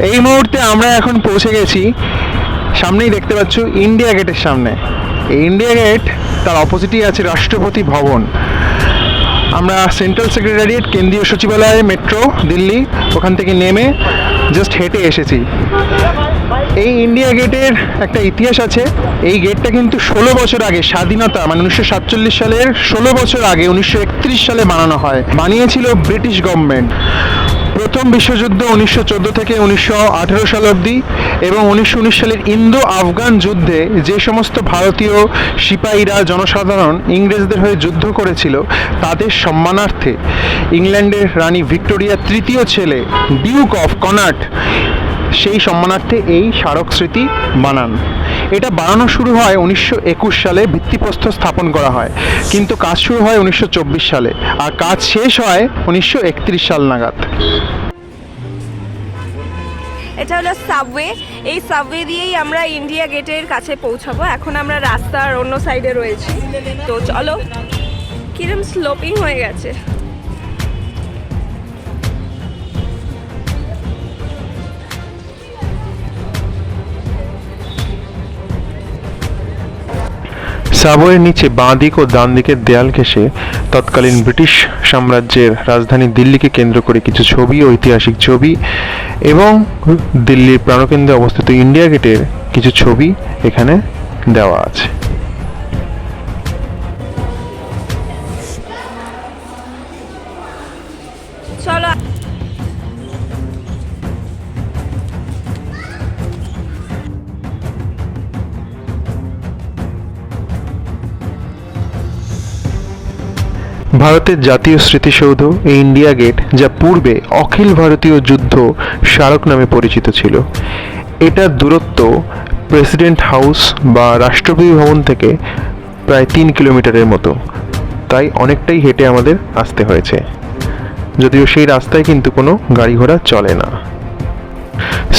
এই মুহূর্তে আমরা এখন পৌঁছে গেছি, সামনেই দেখতে পাচ্ছ ইন্ডিয়া গেটের সামনে। এই ইন্ডিয়া গেট, তার অপোজিটেই আছে রাষ্ট্রপতি ভবন। আমরা সেন্ট্রাল সেক্রেটারিয়েট, কেন্দ্রীয় সচিবালয়, মেট্রো দিল্লি, ওখান থেকে নেমে জাস্ট হেঁটে এসেছি। এই ইন্ডিয়া গেটের একটা ইতিহাস আছে। এই গেটটা কিন্তু 16 বছর আগে, স্বাধীনতা মানে 1947 সালের 16 বছর আগে 1931 সালে বানানো হয়। বানিয়েছিল ব্রিটিশ গভর্নমেন্ট। প্রথম বিশ্বযুদ্ধ 1914 থেকে 1918 সাল অবধি এবং 1919 সালের ইন্দো আফগান যুদ্ধে যে সমস্ত ভারতীয় সিপাহীরা, জনসাধারণ ইংরেজদের হয়ে যুদ্ধ করেছিল, তাদের সম্মানার্থে ইংল্যান্ডের রানী ভিক্টোরিয়া তৃতীয় ছেলে ডিউক অফ কনাট সেই সম্মানার্থে এই স্মারক স্মৃতি বানান। এটা বানানো শুরু হয় 1921 সালে, ভিত্তিপ্রস্তর স্থাপন করা হয়, কিন্তু কাজ শুরু হয় 1924 সালে আর কাজ শেষ হয় 1931 সাল নাগাদ। এটা হলো সাবওয়ে। এই সাবওয়ে দিয়েই আমরা ইন্ডিয়া গেটের কাছে পৌঁছাবো। এখন আমরা রাস্তার অন্য সাইডে রয়েছি, তো চলো। কিরম স্লোপিং হয়ে গেছে। সাবওয়ের নিচে বাঁ দিক ও ডান দিকের দেয়াল ঘেঁষে তৎকালীন ব্রিটিশ সাম্রাজ্যের রাজধানী দিল্লিকে কেন্দ্র করে কিছু ছবি, ঐতিহাসিক ছবি এবং দিল্লির প্রাণকেন্দ্রে অবস্থিত ইন্ডিয়া গেটের কিছু ছবি এখানে দেওয়া আছে। চলো। ভারতের জাতীয় স্মৃতিসৌধ এই ইন্ডিয়া গেট, যা পূর্বে অখিল ভারতীয় যুদ্ধ স্মারক নামে পরিচিত ছিল। এটার দূরত্ব প্রেসিডেন্ট হাউস বা রাষ্ট্রপতি ভবন থেকে প্রায় 3 কিলোমিটারের মতো, তাই অনেকটাই হেঁটে আমাদের আসতে হয়েছে, যদিও সেই রাস্তায় কিন্তু কোনো গাড়ি ঘোড়া চলে না।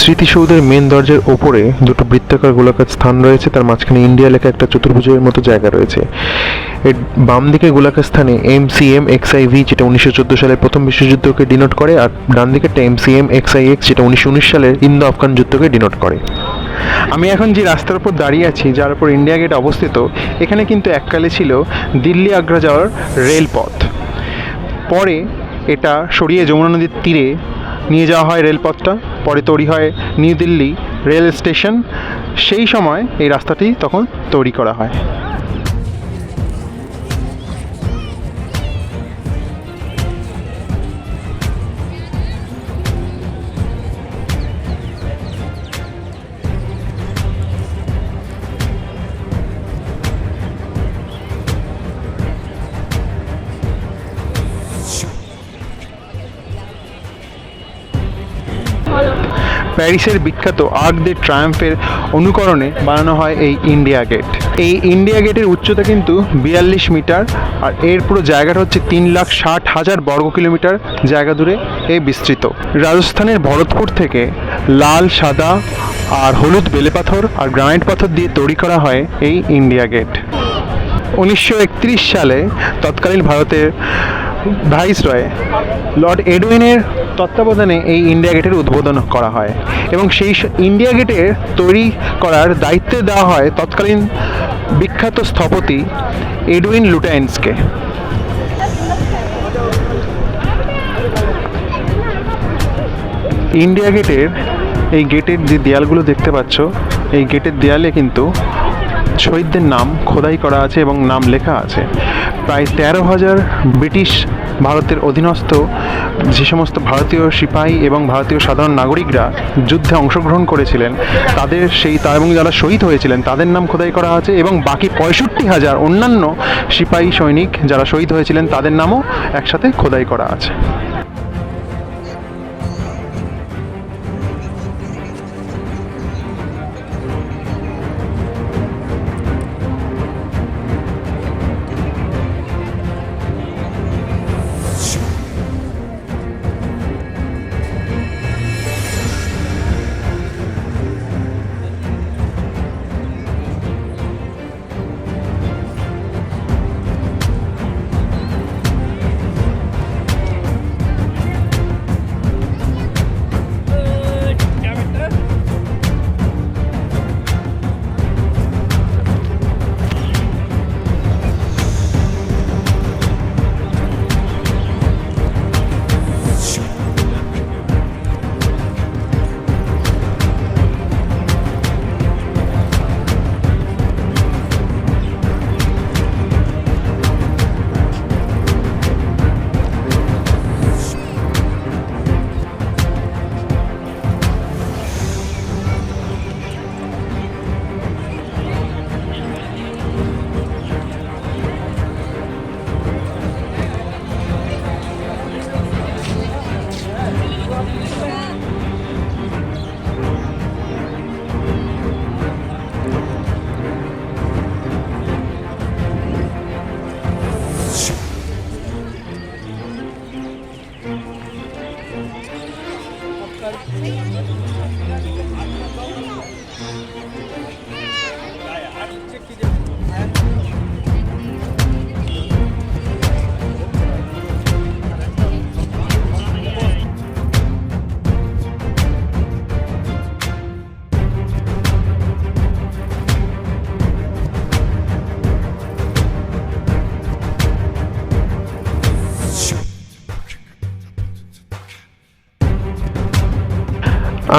স্মৃতিসৌধের মেন দরজার ওপরে দুটো বৃত্তাকার গোলাকার স্থান রয়েছে, তার মাঝখানে ইন্ডিয়া লেখা একটা চতুর্ভুজের মতো জায়গা রয়েছে। এর বাম দিকে গোলাকার স্থানে MCM-XIV, যেটা 1914 সালের প্রথম বিশ্বযুদ্ধকে ডিনোট করে, আর ডান দিকে একটা MCM-XIX, যেটা 1919 সালের ইন্দো আফগান যুদ্ধকে ডিনোট করে। আমি এখন যে রাস্তার উপর দাঁড়িয়ে আছি, যার উপর ইন্ডিয়া গেট অবস্থিত, এখানে কিন্তু এককালে ছিল দিল্লি আগ্রা যাওয়ার রেলপথ। পরে এটা সরিয়ে যমুনা নদীর তীরে নিয়ে যাওয়া হয় রেলপথটা, পরে তৈরি হয় নিউ দিল্লি রেল স্টেশন। সেই সময় এই রাস্তাটি তখন তৈরি করা হয়। প্যারিসের বিখ্যাত আর্ক দে ট্রায়াম্ফের অনুকরণে বানানো হয় এই ইন্ডিয়া গেট। এই ইন্ডিয়া গেটের উচ্চতা কিন্তু 42 মিটার, আর এর পুরো জায়গাটা হচ্ছে 3,60,000 বর্গ কিলোমিটার জায়গা জুড়ে এই বিস্তৃত। রাজস্থানের ভরতপুর থেকে লাল, সাদা আর হলুদ বেলেপাথর আর গ্রানাইট পাথর দিয়ে তৈরি করা হয় এই ইন্ডিয়া গেট। 1931 সালে তৎকালীন ভারতের ভাইসরয় লর্ড এডউইনের তত্ত্বাবধানে এই ইন্ডিয়া গেটের উদ্বোধন করা হয় এবং সেই ইন্ডিয়া গেটের তৈরি করার দায়িত্ব দেওয়া হয় তৎকালীন বিখ্যাত স্থপতি এডউইন লুটায়েন্সকে। ইন্ডিয়া গেটের এই গেটের যে দেয়ালগুলো দেখতে পাচ্ছ, এই গেটের দেয়ালে কিন্তু শহীদদের নাম খোদাই করা আছে এবং নাম লেখা আছে। প্রায় 13,000 ব্রিটিশ ভারতের অধীনস্থ যে সমস্ত ভারতীয় সিপাহী এবং ভারতীয় সাধারণ নাগরিকরা যুদ্ধে অংশগ্রহণ করেছিলেন, তাদের এবং যারা শহীদ হয়েছিলেন তাদের নাম খোদাই করা আছে, এবং বাকি 65,000 অন্যান্য সিপাহী সৈনিক যারা শহীদ হয়েছিলেন তাদের নামও একসাথে খোদাই করা আছে।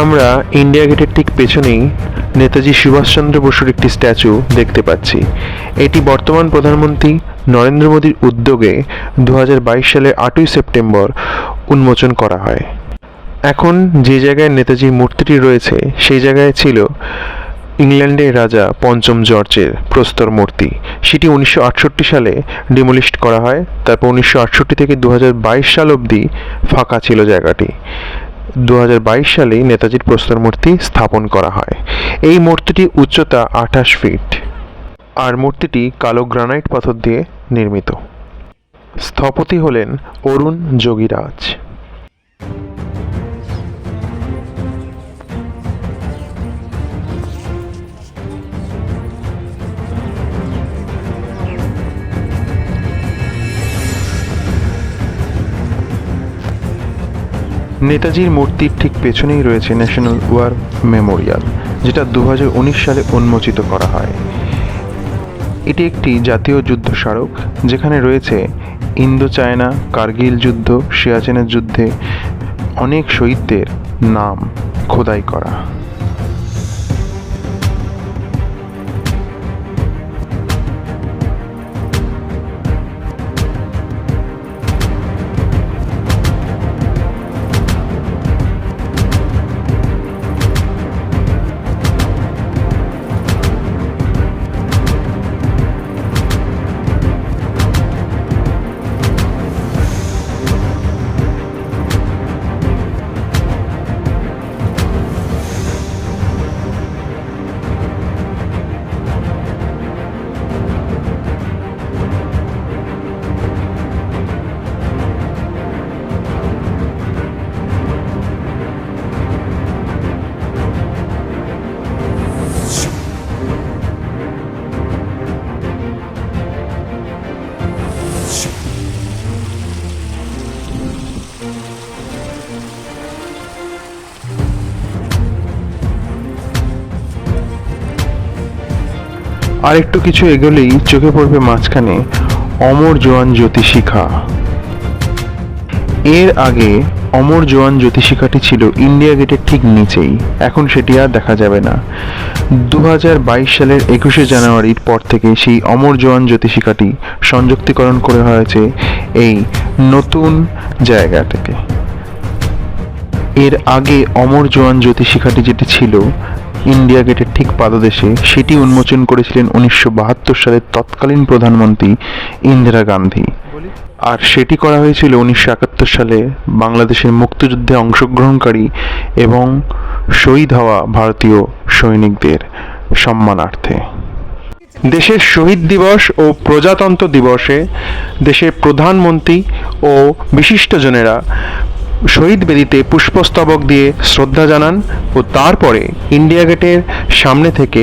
আমরা ইন্ডিয়া গেটের ঠিক পেছনেই নেতাজি সুভাষচন্দ্র বসুর একটি স্ট্যাচু দেখতে পাচ্ছি। এটি বর্তমান প্রধানমন্ত্রী নরেন্দ্র মোদীর উদ্যোগে 2022 সালের 8ই সেপ্টেম্বর উন্মোচন করা হয়। এখন যে জায়গায় নেতাজির মূর্তিটি রয়েছে সেই জায়গায় ছিল ইংল্যান্ডের রাজা পঞ্চম জর্জের প্রস্তর মূর্তি। সেটি 1968 সালে ডিমোলিশড করা হয়। তারপর 1968 থেকে 2022 সাল অবধি ফাঁকা ছিল জায়গাটি। 2022 সালেই নেতাজির প্রস্তর মূর্তি স্থাপন করা হয়। এই মূর্তিটি উচ্চতা 28 ফিট আর মূর্তিটি কালো গ্রানাইট পাথর দিয়ে নির্মিত। স্থপতি হলেন অরুণ যোগীরাজ। নেতাজির মূর্তির ঠিক পেছনেই রয়েছে ন্যাশনাল ওয়ার মেমোরিয়াল, যেটা 2019 সালে উন্মোচিত করা হয়। এটি একটি জাতীয় যুদ্ধ স্মারক, যেখানে রয়েছে ইন্দো চায়না, কার্গিল যুদ্ধ, সিয়াচেনের যুদ্ধে অনেক শহীদদের নাম খোদাই করা। আর একটু কিছু এগোলেই চোখে পড়বে মাঝখানে অমর জওয়ান জ্যোতি শিখা। এর আগে অমর জওয়ান জ্যোতি শিখাটি ছিল ইন্ডিয়া গেটের ঠিক নিচেই, এখন সেটি আর দেখা যাবে না। 2022 সালের 21শে জানুয়ারির পর থেকে সেই অমর জওয়ান জ্যোতি শিখাটি সংযুক্তিকরণ করে হয়েছে এই নতুন জায়গাটাকে। এর আগে অমর জওয়ান জ্যোতি শিখাটি যেটি ছিল ইন্ডিয়া গেটের ঠিক পাদদেশে, সেটি উন্মোচন করেছিলেন 1972 সালের তৎকালীন প্রধানমন্ত্রী ইন্দিরা গান্ধী। আর সেটি করা হয়েছিল 1971 সালে বাংলাদেশের মুক্তিযুদ্ধে অংশগ্রহণকারী এবং শহীদ হওয়া ভারতীয় সৈনিকদের সম্মানার্থে। দেশের শহীদ দিবস ও প্রজাতন্ত্র দিবসে দেশের প্রধানমন্ত্রী ও বিশিষ্টজনেরা শহীদ বেদিতে পুষ্পস্তবক দিয়ে শ্রদ্ধা জানান ও তারপরে ইন্ডিয়া গেটের সামনে থেকে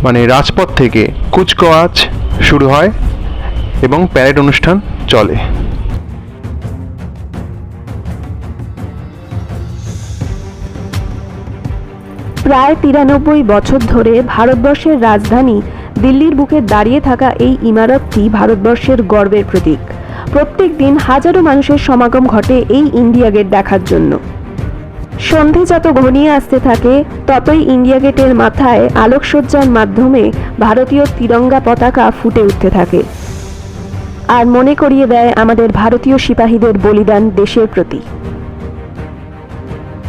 মানে রাজপথ থেকে কুচকাওয়াজ শুরু হয় এবং প্যারেড অনুষ্ঠান চলে। প্রায় 93 বছর ধরে ভারতবর্ষের রাজধানী দিল্লির বুকে দাঁড়িয়ে থাকা এই ইমারতটি ভারতবর্ষের গর্বের প্রতীক। প্রত্যেক দিন হাজারো মানুষের সমাগম ঘটে এই ইন্ডিয়া গেট দেখার জন্য। সন্ধে যত ঘনিয়ে আসতে থাকে ততই ইন্ডিয়া গেটের মাথায় আলোকসজ্জার মাধ্যমে ভারতীয় তিরঙ্গা পতাকা ফুটে উঠতে থাকে আর মনে করিয়ে দেয় আমাদের ভারতীয় সিপাহীদের বলিদান দেশের প্রতি।